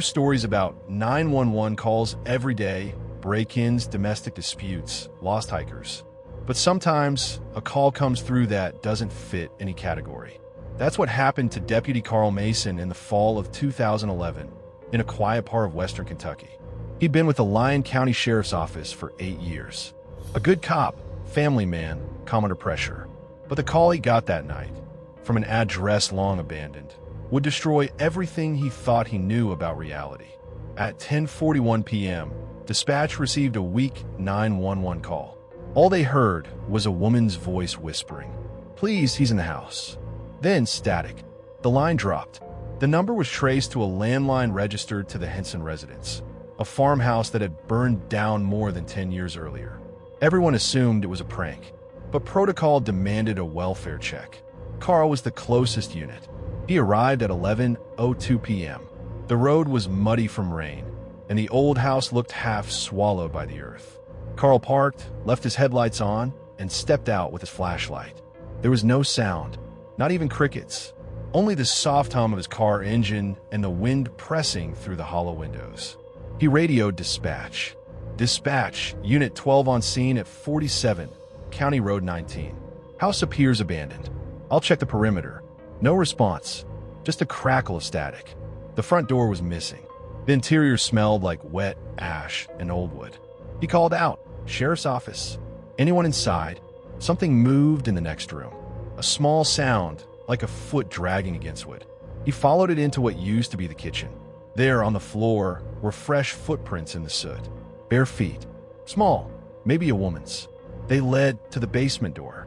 hear stories about 911 calls every day, break-ins, domestic disputes, lost hikers. But sometimes a call comes through that doesn't fit any category. That's what happened to Deputy Carl Mason in the fall of 2011 in a quiet part of western Kentucky. He'd been with the Lyon County Sheriff's Office for 8 years. A good cop, family man, calm under pressure. But the call he got that night, from an address long abandoned, would destroy everything he thought he knew about reality. At 10:41 p.m., dispatch received a weak 911 call. All they heard was a woman's voice whispering, "Please, he's in the house." Then static. The line dropped. The number was traced to a landline registered to the Henson residence, a farmhouse that had burned down more than 10 years earlier. Everyone assumed it was a prank, but protocol demanded a welfare check. Carl was the closest unit. He arrived at 11:02 p.m. The road was muddy from rain, and the old house looked half swallowed by the earth. Carl parked, left his headlights on, and stepped out with his flashlight. There was no sound, not even crickets, only the soft hum of his car engine and the wind pressing through the hollow windows. He radioed dispatch. "Dispatch, Unit 12 on scene at 47, County Road 19. House appears abandoned. I'll check the perimeter." No response, just a crackle of static. The front door was missing. The interior smelled like wet ash and old wood. He called out, "Sheriff's office. Anyone inside?" Something moved in the next room. A small sound, like a foot dragging against wood. He followed it into what used to be the kitchen. There, on the floor, were fresh footprints in the soot. Bare feet. Small, maybe a woman's. They led to the basement door.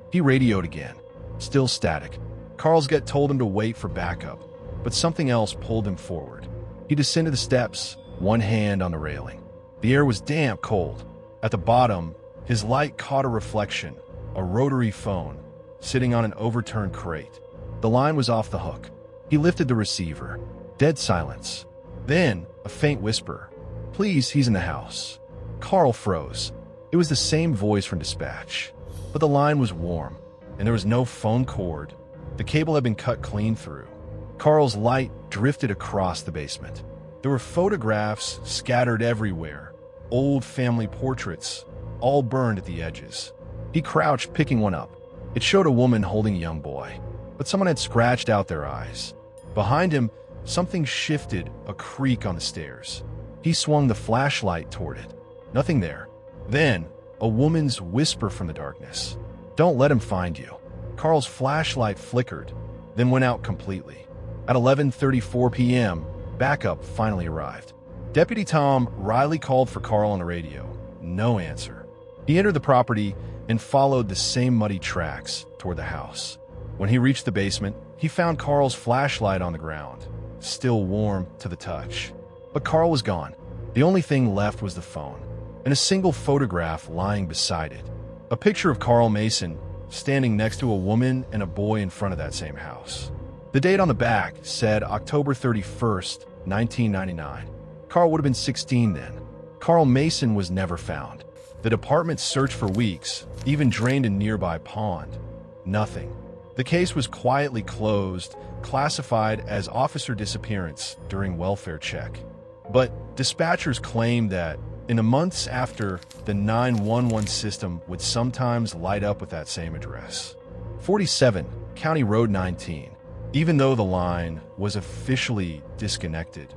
He radioed again. Still static. Carl's gut told him to wait for backup, but something else pulled him forward. He descended the steps, one hand on the railing. The air was damp cold. At the bottom, his light caught a reflection, a rotary phone, sitting on an overturned crate. The line was off the hook. He lifted the receiver. Dead silence. Then, a faint whisper. "Please, he's in the house." Carl froze. It was the same voice from dispatch, but the line was warm, and there was no phone cord. The cable had been cut clean through. Carl's light drifted across the basement. There were photographs scattered everywhere, old family portraits, all burned at the edges. He crouched, picking one up. It showed a woman holding a young boy, but someone had scratched out their eyes. Behind him, something shifted, a creak on the stairs. He swung the flashlight toward it. Nothing there. Then, a woman's whisper from the darkness. "Don't let him find you." Carl's flashlight flickered, then went out completely. At 11:34 p.m., backup finally arrived. Deputy Tom Riley called for Carl on the radio. No answer. He entered the property and followed the same muddy tracks toward the house. When he reached the basement, he found Carl's flashlight on the ground, still warm to the touch. But Carl was gone. The only thing left was the phone, and a single photograph lying beside it. A picture of Carl Mason standing next to a woman and a boy in front of that same house. The date on the back said October 31st, 1999. Carl would have been 16 then. Carl Mason was never found. The department searched for weeks, even drained a nearby pond. Nothing. The case was quietly closed, classified as officer disappearance during welfare check. But dispatchers claimed that in the months after, the 911 system would sometimes light up with that same address. 47, County Road 19, even though the line was officially disconnected.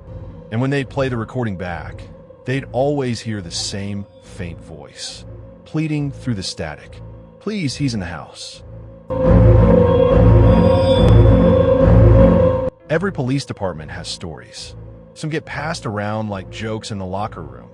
And when they'd play the recording back, they'd always hear the same faint voice, pleading through the static. "Please, he's in the house." Every police department has stories. Some get passed around like jokes in the locker room.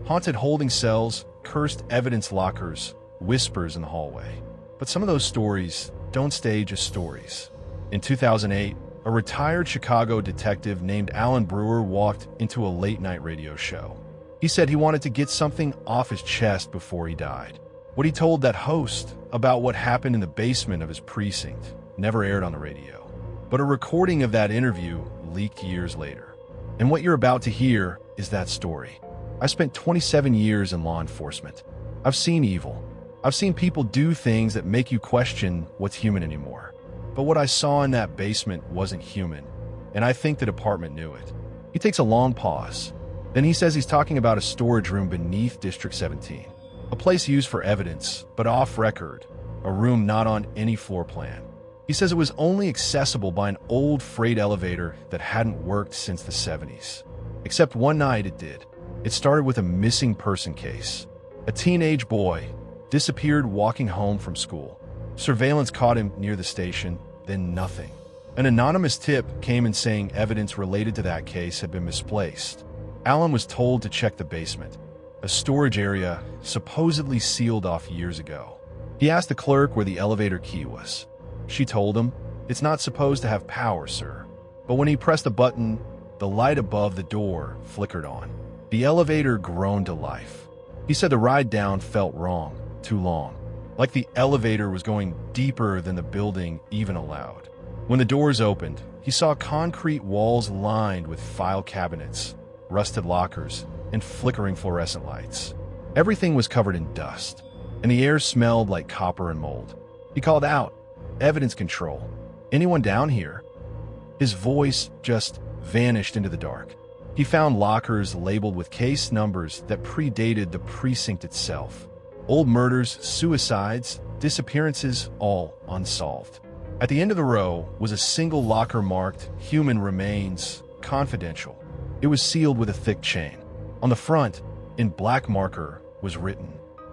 Haunted holding cells, cursed evidence lockers, whispers in the hallway. But some of those stories don't stay just stories. In 2008, a retired Chicago detective named Alan Brewer walked into a late-night radio show. He said he wanted to get something off his chest before he died. What he told that host about what happened in the basement of his precinct never aired on the radio. But a recording of that interview leaked years later. And what you're about to hear is that story. I spent 27 years in law enforcement. I've seen evil. I've seen people do things that make you question what's human anymore. But what I saw in that basement wasn't human, and I think the department knew it. He takes a long pause. Then he says he's talking about a storage room beneath District 17, a place used for evidence, but off record, a room not on any floor plan. He says it was only accessible by an old freight elevator that hadn't worked since the 70s. Except one night it did. It started with a missing person case. A teenage boy disappeared walking home from school. Surveillance caught him near the station, then nothing. An anonymous tip came in saying evidence related to that case had been misplaced. Alan was told to check the basement, a storage area supposedly sealed off years ago. He asked the clerk where the elevator key was. She told him, "It's not supposed to have power, sir." But when he pressed a button, the light above the door flickered on. The elevator groaned to life. He said the ride down felt wrong, too long, like the elevator was going deeper than the building even allowed. When the doors opened, he saw concrete walls lined with file cabinets, rusted lockers, and flickering fluorescent lights. Everything was covered in dust, and the air smelled like copper and mold. He called out, "Evidence control. Anyone down here?" His voice just vanished into the dark. He found lockers labeled with case numbers that predated the precinct itself. Old murders, suicides, disappearances, all unsolved. At the end of the row was a single locker marked "Human Remains, Confidential." It was sealed with a thick chain. On the front, in black marker, was written,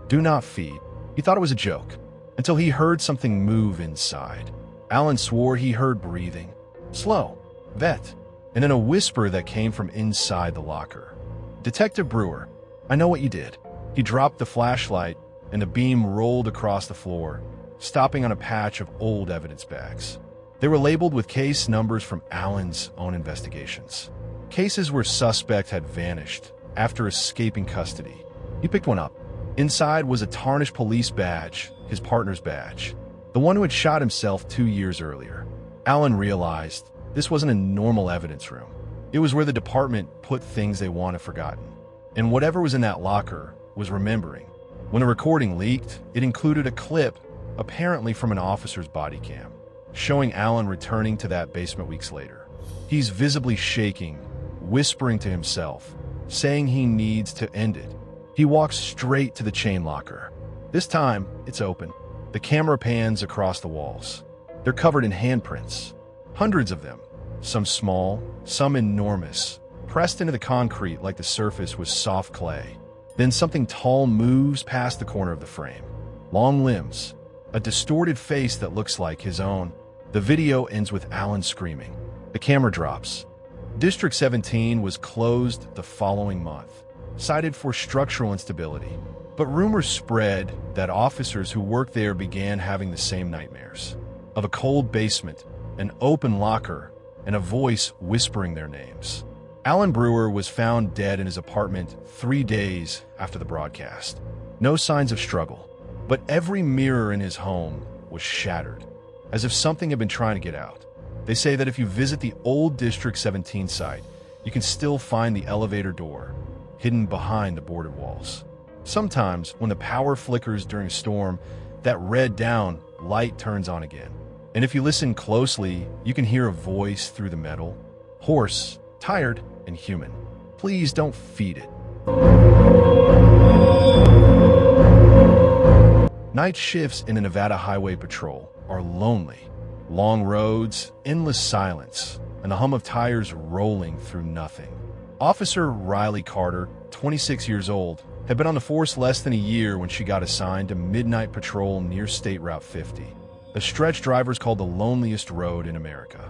"Do not feed." He thought it was a joke, until he heard something move inside. Alan swore he heard breathing. Slow. Vet. And then a whisper that came from inside the locker. "Detective Brewer, I know what you did." He dropped the flashlight, and the beam rolled across the floor, stopping on a patch of old evidence bags. They were labeled with case numbers from Alan's own investigations. Cases where suspect had vanished after escaping custody. He picked one up. Inside was a tarnished police badge, his partner's badge, the one who had shot himself 2 years earlier. Alan realized this wasn't a normal evidence room. It was where the department put things they wanted forgotten. And whatever was in that locker was remembering. When the recording leaked, it included a clip, apparently from an officer's body cam, showing Alan returning to that basement weeks later. He's visibly shaking, whispering to himself, saying he needs to end it. He walks straight to the chain locker. This time, it's open. The camera pans across the walls. They're covered in handprints. Hundreds of them, some small, some enormous, pressed into the concrete like the surface was soft clay. Then something tall moves past the corner of the frame. Long limbs, a distorted face that looks like his own. The video ends with Alan screaming. The camera drops. District 17 was closed the following month, cited for structural instability. But rumors spread that officers who worked there began having the same nightmares of a cold basement, an open locker, and a voice whispering their names. Alan Brewer was found dead in his apartment 3 days after the broadcast. No signs of struggle, but every mirror in his home was shattered, as if something had been trying to get out. They say that if you visit the old District 17 site, you can still find the elevator door, hidden behind the boarded walls. Sometimes, when the power flickers during a storm, that red down light turns on again. And if you listen closely, you can hear a voice through the metal, hoarse, tired, and human. Please don't feed it. Night shifts in the Nevada Highway Patrol are lonely. Long roads, endless silence, and the hum of tires rolling through nothing. Officer Riley Carter, 26 years old, had been on the force less than a year when she got assigned to midnight patrol near State Route 50, a stretch drivers call the loneliest road in America.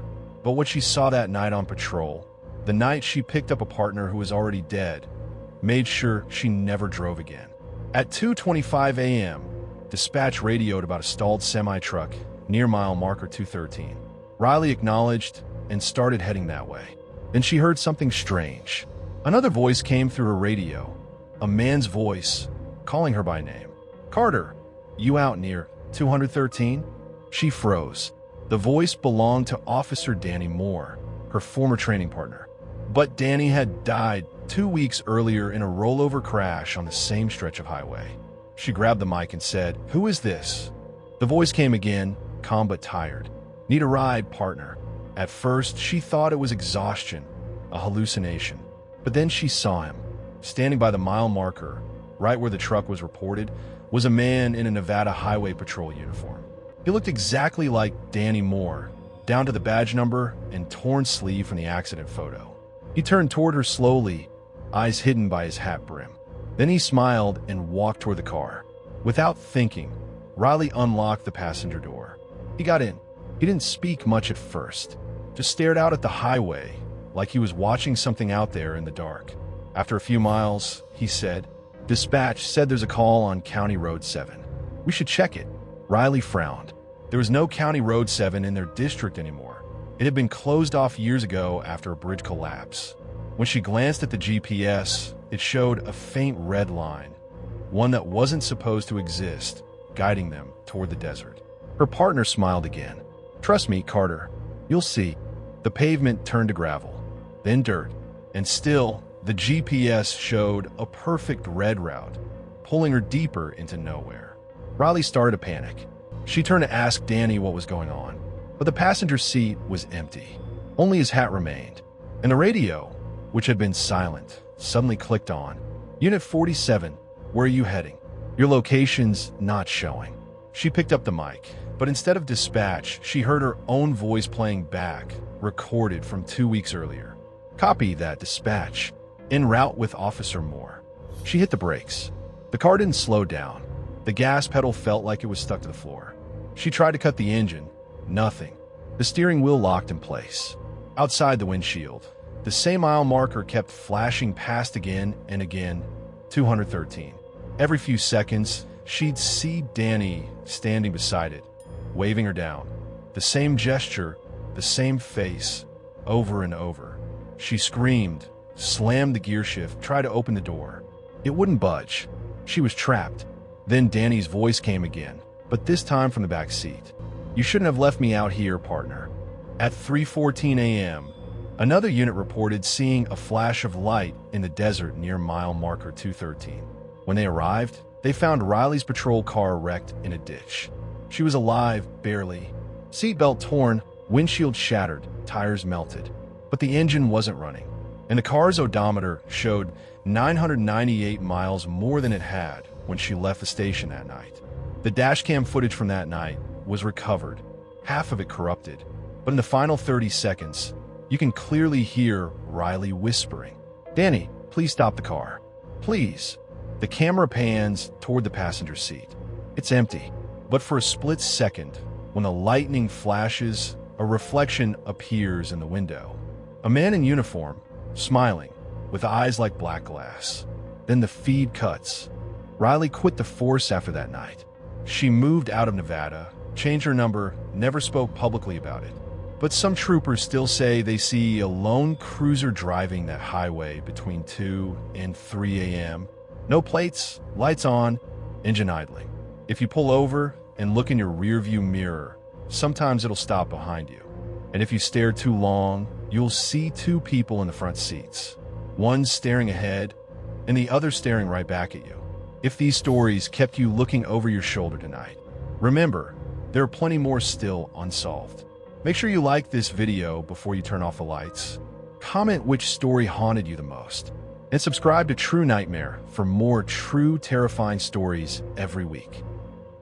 But what she saw that night on patrol, the night she picked up a partner who was already dead, made sure she never drove again. At 2:25 a.m., dispatch radioed about a stalled semi-truck near mile marker 213. Riley acknowledged and started heading that way. Then she heard something strange. Another voice came through her radio, a man's voice calling her by name. "Carter, you out near 213? She froze. The voice belonged to Officer Danny Moore, her former training partner. But Danny had died 2 weeks earlier in a rollover crash on the same stretch of highway. She grabbed the mic and said, "Who is this?" The voice came again, calm but tired. "Need a ride, partner." At first, she thought it was exhaustion, a hallucination. But then she saw him. Standing by the mile marker, right where the truck was reported, was a man in a Nevada Highway Patrol uniform. He looked exactly like Danny Moore, down to the badge number and torn sleeve from the accident photo. He turned toward her slowly, eyes hidden by his hat brim. Then he smiled and walked toward the car. Without thinking, Riley unlocked the passenger door. He got in. He didn't speak much at first, just stared out at the highway like he was watching something out there in the dark. After a few miles, he said, "Dispatch said there's a call on County Road 7. We should check it." Riley frowned. There was no County Road 7 in their district anymore. It had been closed off years ago after a bridge collapse. When she glanced at the GPS, it showed a faint red line, one that wasn't supposed to exist, guiding them toward the desert. Her partner smiled again. "Trust me, Carter. You'll see." The pavement turned to gravel, then dirt, and still, the GPS showed a perfect red route, pulling her deeper into nowhere. Riley started to panic. She turned to ask Danny what was going on, but the passenger seat was empty. Only his hat remained, and the radio, which had been silent, suddenly clicked on. "Unit 47, where are you heading? Your location's not showing." She picked up the mic, but instead of dispatch, she heard her own voice playing back, recorded from 2 weeks earlier. "Copy that, dispatch. En route with Officer Moore." She hit the brakes. The car didn't slow down. The gas pedal felt like it was stuck to the floor. She tried to cut the engine. Nothing. The steering wheel locked in place. Outside the windshield, the same mile marker kept flashing past again and again. 213. Every few seconds, she'd see Danny standing beside it, waving her down. The same gesture, the same face, over and over. She screamed, slammed the gear shift, tried to open the door. It wouldn't budge. She was trapped. Then Danny's voice came again, but this time from the back seat. "You shouldn't have left me out here, partner." At 3:14 a.m., another unit reported seeing a flash of light in the desert near mile marker 213. When they arrived, they found Riley's patrol car wrecked in a ditch. She was alive, barely. Seatbelt torn, windshield shattered, tires melted. But the engine wasn't running, and the car's odometer showed 998 miles more than it had when she left the station that night. The dashcam footage from that night was recovered, half of it corrupted, but in the final 30 seconds, you can clearly hear Riley whispering, "Danny, please stop the car. Please." The camera pans toward the passenger seat. It's empty, but for a split second, when the lightning flashes, a reflection appears in the window. A man in uniform, smiling, with eyes like black glass. Then the feed cuts. Riley quit the force after that night. She moved out of Nevada, changed her number, never spoke publicly about it. But some troopers still say they see a lone cruiser driving that highway between 2 and 3 a.m. No plates, lights on, engine idling. If you pull over and look in your rearview mirror, sometimes it'll stop behind you. And if you stare too long, you'll see two people in the front seats. One staring ahead, and the other staring right back at you. If these stories kept you looking over your shoulder tonight, remember, there are plenty more still unsolved. Make sure you like this video before you turn off the lights. Comment which story haunted you the most. And subscribe to True Nightmare for more true terrifying stories every week.